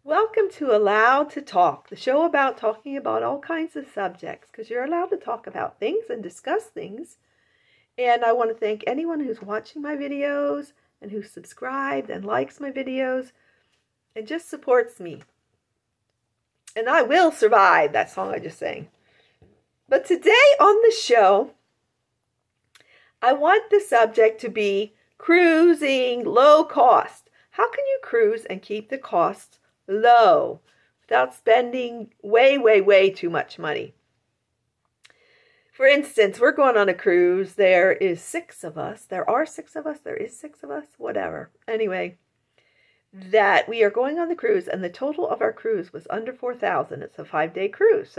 Welcome to Allowed to Talk, the show about talking about all kinds of subjects, because you're allowed to talk about things and discuss things. And I want to thank anyone who's watching my videos and who subscribed and likes my videos and just supports me. And I will survive, that song I just sang. But today on the show, I want the subject to be cruising low cost. How can you cruise and keep the costs low without spending way too much money? For instance, we're going on a cruise. There is 6 of us. There are 6 of us. There is 6 of us. Whatever. Anyway, that we are going on the cruise, and the total of our cruise was under $4,000. It's a 5-day cruise.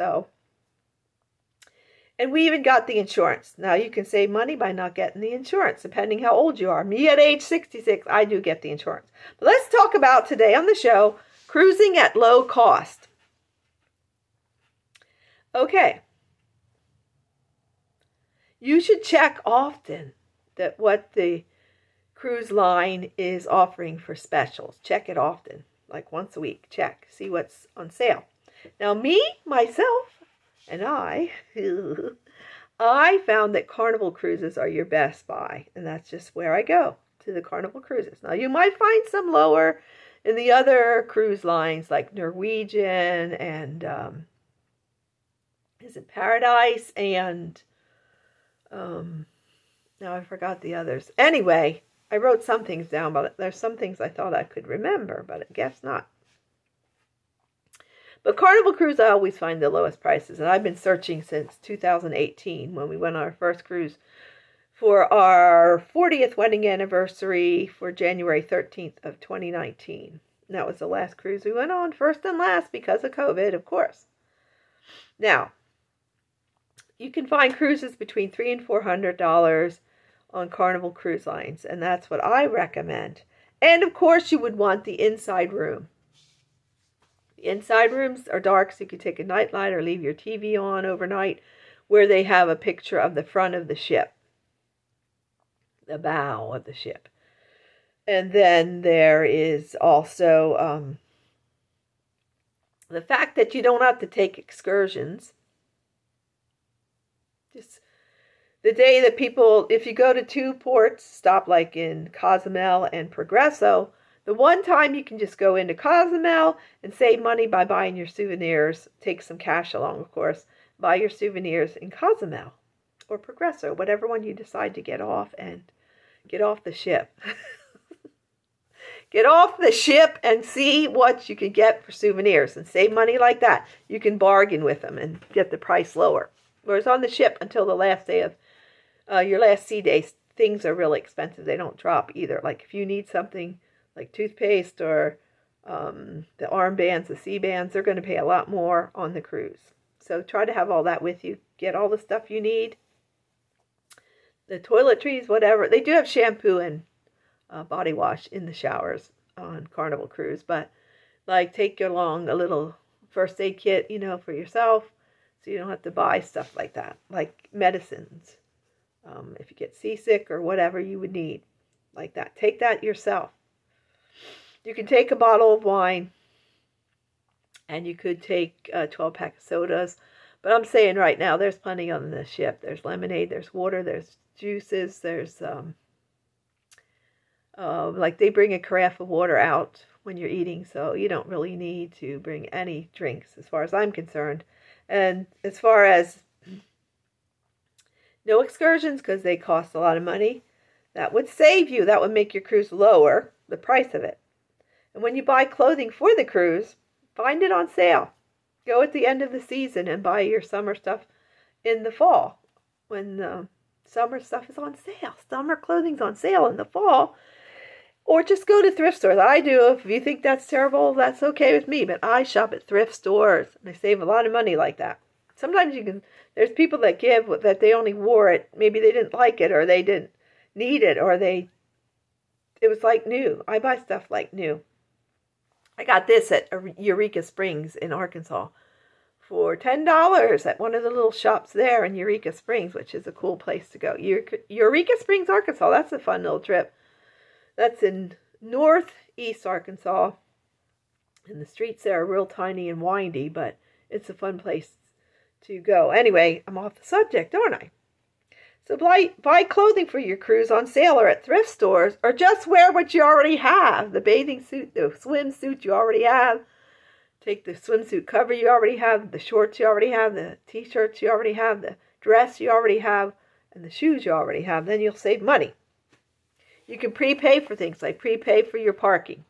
And we even got the insurance. Now, you can save money by not getting the insurance, depending how old you are. Me at age 66, I do get the insurance. But let's talk about today on the show, cruising at low cost. Okay. You should check often that what the cruise line is offering for specials. Check it often, like once a week. Check, see what's on sale. Now myself, and I found that Carnival cruises are your best buy. And that's just where I go, to the Carnival cruises. Now, you might find some lower in the other cruise lines like Norwegian and is it Paradise and now I forgot the others. Anyway, I wrote some things down, but there's some things I thought I could remember, but I guess not. But Carnival Cruise, I always find the lowest prices, and I've been searching since 2018 when we went on our first cruise for our 40th wedding anniversary for January 13th of 2019. And that was the last cruise we went on, first and last because of COVID, of course. Now, you can find cruises between $300 and $400 on Carnival Cruise Lines, and that's what I recommend. And of course, you would want the inside room. The inside rooms are dark, so you could take a nightlight or leave your TV on overnight, where they have a picture of the front of the ship, the bow of the ship. And then there is also the fact that you don't have to take excursions. Just the day that people, if you go to 2 ports, stop like in Cozumel and Progreso, the one time you can just go into Cozumel and save money by buying your souvenirs, take some cash along, of course, buy your souvenirs in Cozumel or Progreso, whatever one you decide to get off and get off the ship. Get off the ship and see what you can get for souvenirs and save money like that. You can bargain with them and get the price lower. Whereas on the ship, until the last day of your last sea day, things are really expensive. They don't drop either. Like if you need something like toothpaste or the armbands, the sea bands, they're going to pay a lot more on the cruise. So try to have all that with you. Get all the stuff you need. The toiletries, whatever. They do have shampoo and body wash in the showers on Carnival Cruise. But like take along a little first aid kit, for yourself. So you don't have to buy stuff like that. Like medicines. If you get seasick or whatever you would need. Like that. Take that yourself. You can take a bottle of wine, and you could take a 12-pack of sodas. But I'm saying right now, there's plenty on the ship. There's lemonade, there's water, there's juices, there's, like they bring a carafe of water out when you're eating, so you don't really need to bring any drinks as far as I'm concerned. And as far as no excursions, because they cost a lot of money, that would save you. That would make your cruise lower, the price of it. And when you buy clothing for the cruise, find it on sale. Go at the end of the season and buy your summer stuff in the fall. When summer stuff is on sale. Summer clothing's on sale in the fall. Or just go to thrift stores. I do. If you think that's terrible, that's okay with me. But I shop at thrift stores. And I save a lot of money like that. Sometimes there's people that give that they only wore it. Maybe they didn't like it or they didn't need it or it was like new. I buy stuff like new. I got this at Eureka Springs in Arkansas for $10 at one of the little shops there in Eureka Springs, which is a cool place to go. Eureka Springs, Arkansas. That's a fun little trip. That's in northeast Arkansas. And the streets there are real tiny and windy, but it's a fun place to go. Anyway, I'm off the subject, aren't I? So buy clothing for your cruise on sale or at thrift stores, or just wear what you already have. The bathing suit, the swimsuit you already have. Take the swimsuit cover you already have, the shorts you already have, the t-shirts you already have, the dress you already have, and the shoes you already have. Then you'll save money. You can prepay for things, like prepay for your parking.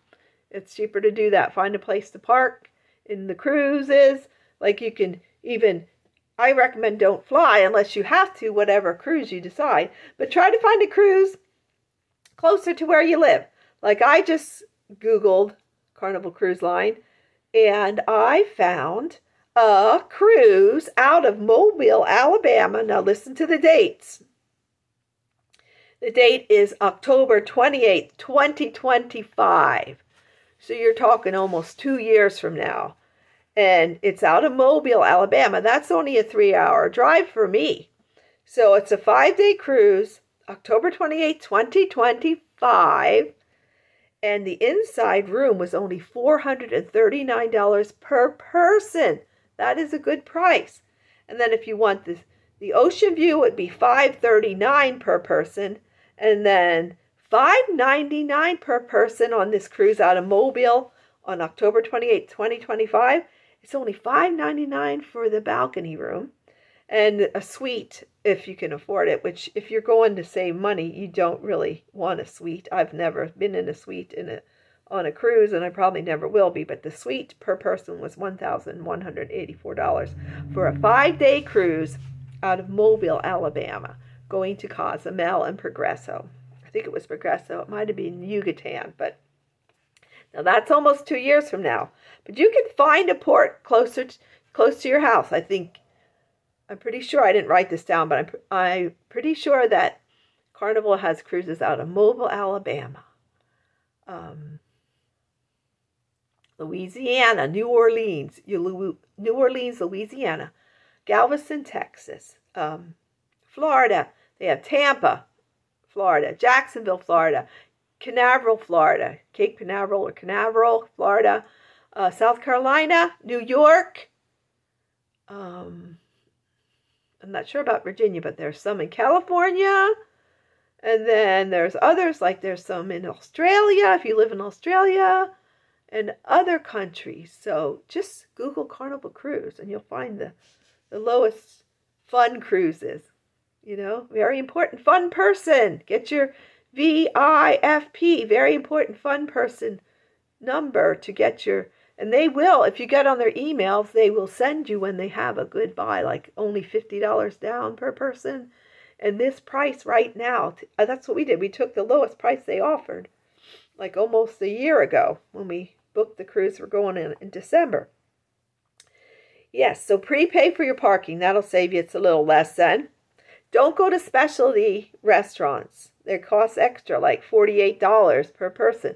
It's cheaper to do that. Find a place to park in the cruises. Like you can even, I recommend don't fly unless you have to, whatever cruise you decide. But try to find a cruise closer to where you live. Like I just Googled Carnival Cruise Line, and I found a cruise out of Mobile, Alabama. Now listen to the dates. The date is October 28th, 2025. So you're talking almost 2 years from now. And it's out of Mobile, Alabama. That's only a 3-hour drive for me. So it's a 5-day cruise, October 28th, 2025. And the inside room was only $439 per person. That is a good price. And then if you want the ocean view, it would be $539 per person. And then $599 per person on this cruise out of Mobile on October 28, 2025. It's only $599 for the balcony room and a suite if you can afford it, which if you're going to save money, you don't really want a suite. I've never been in a suite on a cruise, and I probably never will be, but the suite per person was $1,184 for a 5-day cruise out of Mobile, Alabama, going to Cozumel and Progreso. I think it was Progreso. It might have been Yucatan, but now that's almost 2 years from now. But you can find a port close to your house. I'm pretty sure, I didn't write this down, but I'm pretty sure that Carnival has cruises out of Mobile, Alabama, Louisiana, New Orleans, Louisiana, Galveston, Texas, Florida. They have Tampa, Florida, Jacksonville, Florida, Canaveral, Florida, Cape Canaveral or Canaveral, Florida, South Carolina, New York. I'm not sure about Virginia, but there's some in California. And then there's others, like there's some in Australia, if you live in Australia, and other countries. So just Google Carnival Cruise, and you'll find the lowest fun cruises. You know, very important fun person. Get your VIFP, very important fun person number to get your, and they will, if you get on their emails, they will send you when they have a good buy, like only $50 down per person. And this price right now, that's what we did. We took the lowest price they offered, like almost a year ago when we booked the cruise. We're going in December. Yes, so prepay for your parking. That'll save you. It's a little less then. Don't go to specialty restaurants. They cost extra, like $48 per person.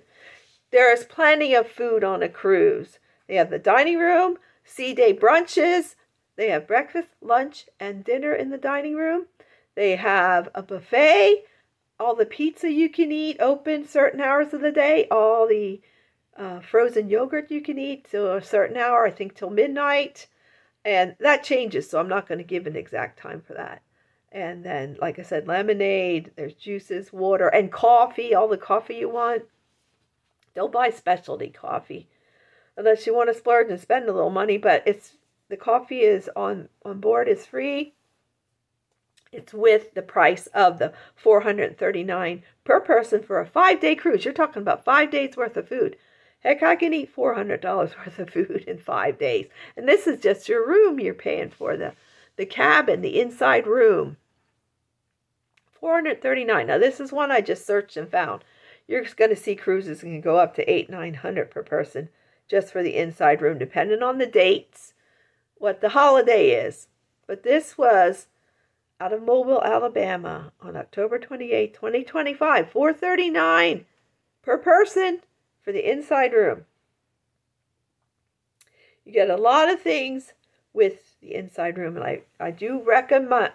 There is plenty of food on a cruise. They have the dining room, sea day brunches. They have breakfast, lunch, and dinner in the dining room. They have a buffet, all the pizza you can eat open certain hours of the day, all the frozen yogurt you can eat till a certain hour, I think till midnight. And that changes, so I'm not going to give an exact time for that. And then, like I said, lemonade, there's juices, water, and coffee, all the coffee you want. Don't buy specialty coffee unless you want to splurge and spend a little money, but the coffee is on board is free. It's with the price of the $439 per person for a 5-day cruise. You're talking about 5 days worth of food. Heck, I can eat $400 worth of food in 5 days. And this is just your room you're paying for, the cabin, the inside room. $439. Now, this is one I just searched and found. You're just going to see cruises can go up to $800-900 per person just for the inside room, depending on the dates, what the holiday is. But this was out of Mobile, Alabama on October 28, 2025. $439 per person for the inside room. You get a lot of things with the inside room, and I do recommend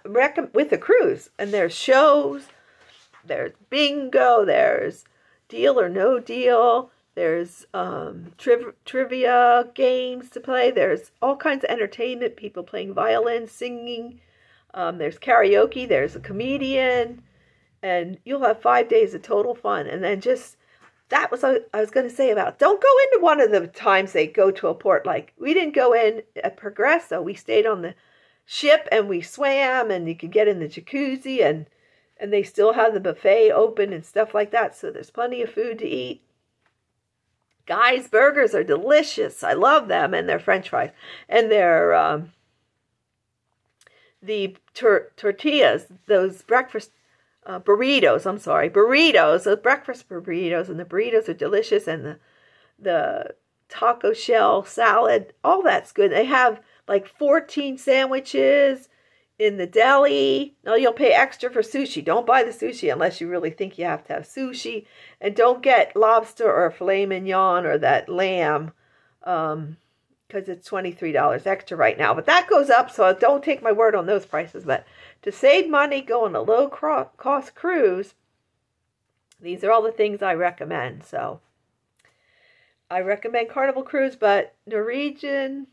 with a cruise. And there's shows, there's bingo, there's deal or no deal, There's trivia games to play. There's all kinds of entertainment, people playing violin, singing. There's karaoke. There's a comedian. And you'll have 5 days of total fun. And then just, that was what I was going to say about, don't go into one of the times they go to a port. Like, we didn't go in at Progresso. We stayed on the ship and we swam, and you could get in the jacuzzi, and they still have the buffet open and stuff like that. So there's plenty of food to eat. Guy's burgers are delicious. I love them, and their French fries. And their, the tortillas, those breakfast burritos, burritos, those breakfast burritos, and the burritos are delicious, and the taco shell salad, all that's good. They have like 14 sandwiches in the deli. Now, you'll pay extra for sushi. Don't buy the sushi unless you really think you have to have sushi, and don't get lobster or filet mignon or that lamb, because it's $23 extra right now. But that goes up, so don't take my word on those prices. But to save money, go on a low-cost cruise. These are all the things I recommend. So I recommend Carnival Cruise, but Norwegian,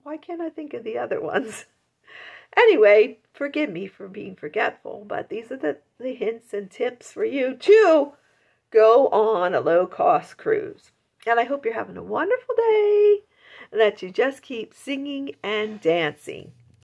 why can't I think of the other ones? Anyway, forgive me for being forgetful, but these are the hints and tips for you to go on a low-cost cruise. And I hope you're having a wonderful day, and that you just keep singing and dancing.